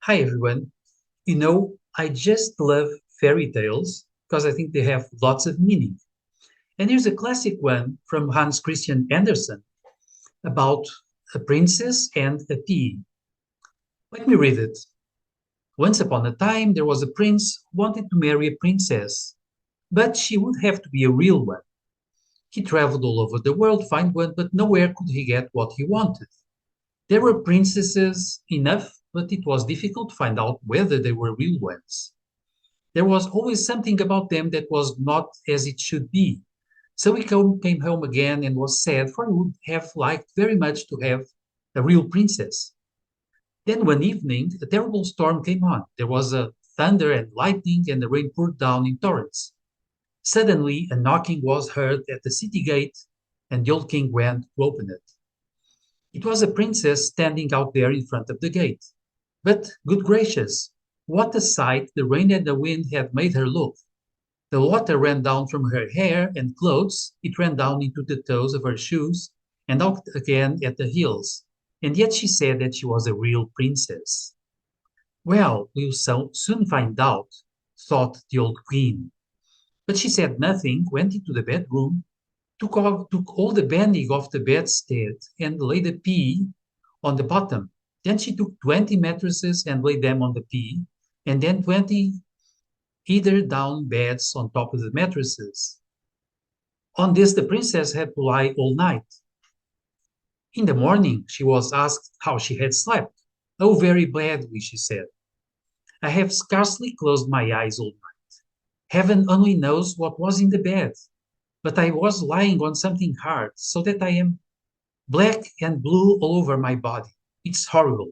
Hi everyone. I just love fairy tales because I think they have lots of meaning. And here's a classic one from Hans Christian Andersen about a princess and a pea. Let me read it. Once upon a time, there was a prince who wanted to marry a princess, but she would have to be a real one. He traveled all over the world to find one, but nowhere could he get what he wanted. There were princesses enough, but it was difficult to find out whether they were real ones. There was always something about them that was not as it should be. So he came home again and was sad, for he would have liked very much to have a real princess. Then one evening, a terrible storm came on. There was a thunder and lightning, and the rain poured down in torrents. Suddenly, a knocking was heard at the city gate, and the old king went to open it. It was a princess standing out there in front of the gate. But, good gracious, what a sight the rain and the wind had made her look! The water ran down from her hair and clothes, it ran down into the toes of her shoes, and out again at the heels. And yet she said that she was a real princess. Well, we'll soon find out, thought the old queen. But she said nothing, went into the bedroom, took all the bedding off the bedstead, and laid a pea on the bottom. Then she took 20 mattresses and laid them on the pea, and then 20 either down beds on top of the mattresses. On this, the princess had to lie all night. In the morning, she was asked how she had slept. Oh, very badly, she said. I have scarcely closed my eyes all night. Heaven only knows what was in the bed, but I was lying on something hard, so that I am black and blue all over my body. It's horrible.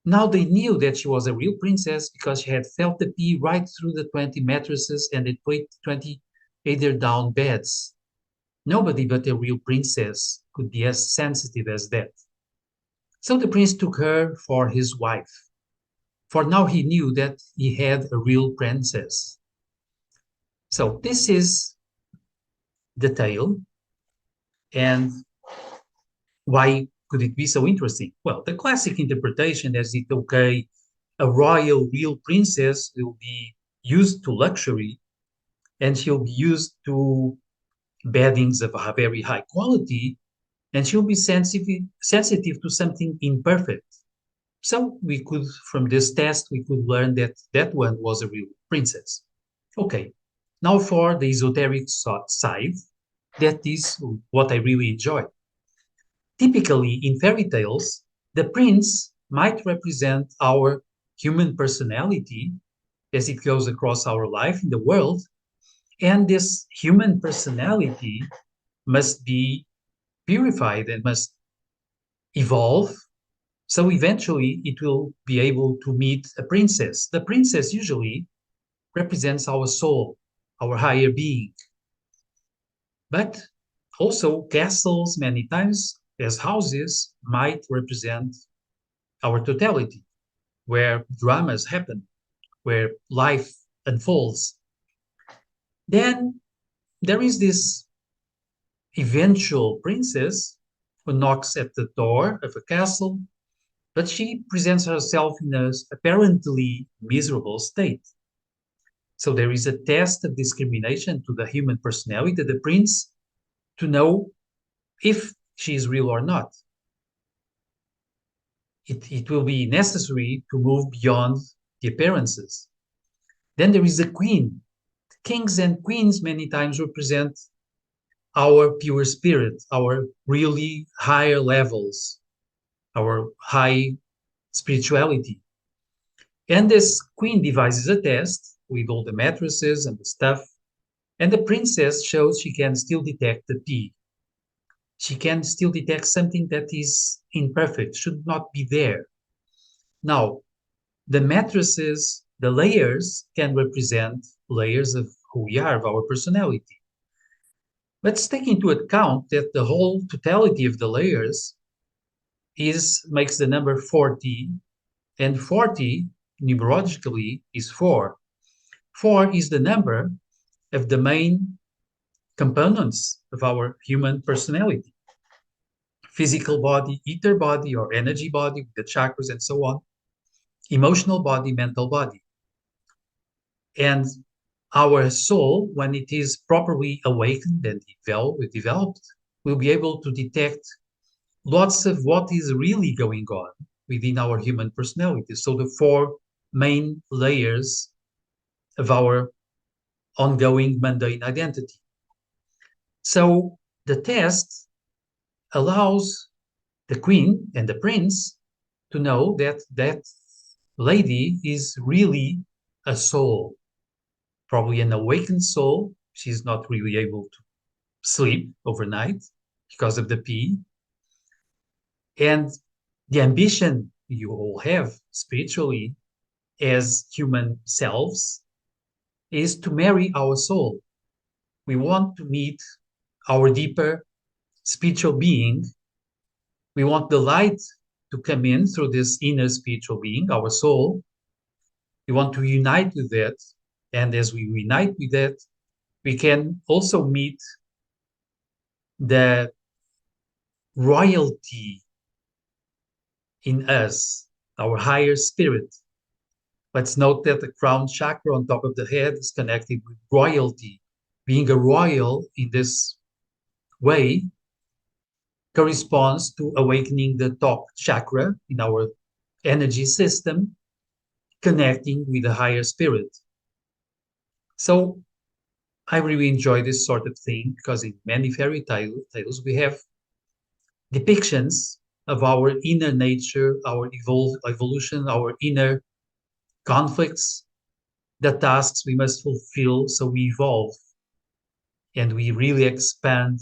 Now they knew that she was a real princess because she had felt the pea right through the 20 mattresses and it played 20 eider down beds. Nobody but a real princess could be as sensitive as that. So the prince took her for his wife, for now he knew that he had a real princess. So this is the tale, and why could it be so interesting? Well, the classic interpretation is that, okay, a royal real princess will be used to luxury and she'll be used to beddings of a very high quality and she'll be sensitive to something imperfect. So we could, from this test, we could learn that that one was a real princess. Okay, now for the esoteric side, that is what I really enjoy. Typically, in fairy tales, the prince might represent our human personality as it goes across our life in the world, and this human personality must be purified and must evolve. So eventually, it will be able to meet a princess. The princess usually represents our soul, our higher being. But also, castles, many times, as houses, might represent our totality, where dramas happen, where life unfolds. Then there is this eventual princess who knocks at the door of a castle, but she presents herself in an apparently miserable state. So there is a test of discrimination to the human personality of the prince to know if she is real or not. It will be necessary to move beyond the appearances. Then there is the queen. Kings and queens many times represent our pure spirit, our really higher levels, our high spirituality. And this queen devises a test with all the mattresses and the stuff, and the princess shows she can still detect the pea. She can still detect something that is imperfect, should not be there. Now, the mattresses, the layers can represent layers of who we are, of our personality. Let's take into account that the whole totality of the layers makes the number 40, and 40 numerologically is 4. 4 is the number of the main components of our human personality: physical body, ether body, or energy body with the chakras and so on. emotional body, mental body. And our soul, when it is properly awakened and developed, will be able to detect lots of what is really going on within our human personality. So the four main layers of our ongoing mundane identity. So the test allows the queen and the prince to know that that lady is really a soul, probably an awakened soul. She's not really able to sleep overnight because of the P. And the ambition you all have spiritually as human selves is to marry our soul. We want to meet our deeper spiritual being. We want the light to come in through this inner spiritual being, our soul. We want to unite with that. And as we unite with that, we can also meet the royalty in us, our higher spirit. Let's note that the crown chakra on top of the head is connected with royalty. Being a royal in this way corresponds to awakening the top chakra in our energy system, connecting with the higher spirit. So I really enjoy this sort of thing because in many fairy tales we have depictions of our inner nature, our evolution, our inner conflicts, the tasks we must fulfill so we evolve and we really expand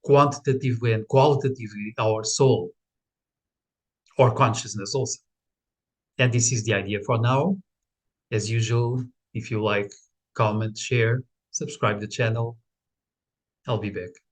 quantitatively and qualitatively our soul or consciousness also. And this is the idea for now. As usual, if you like, comment, share, subscribe the channel. I'll be back.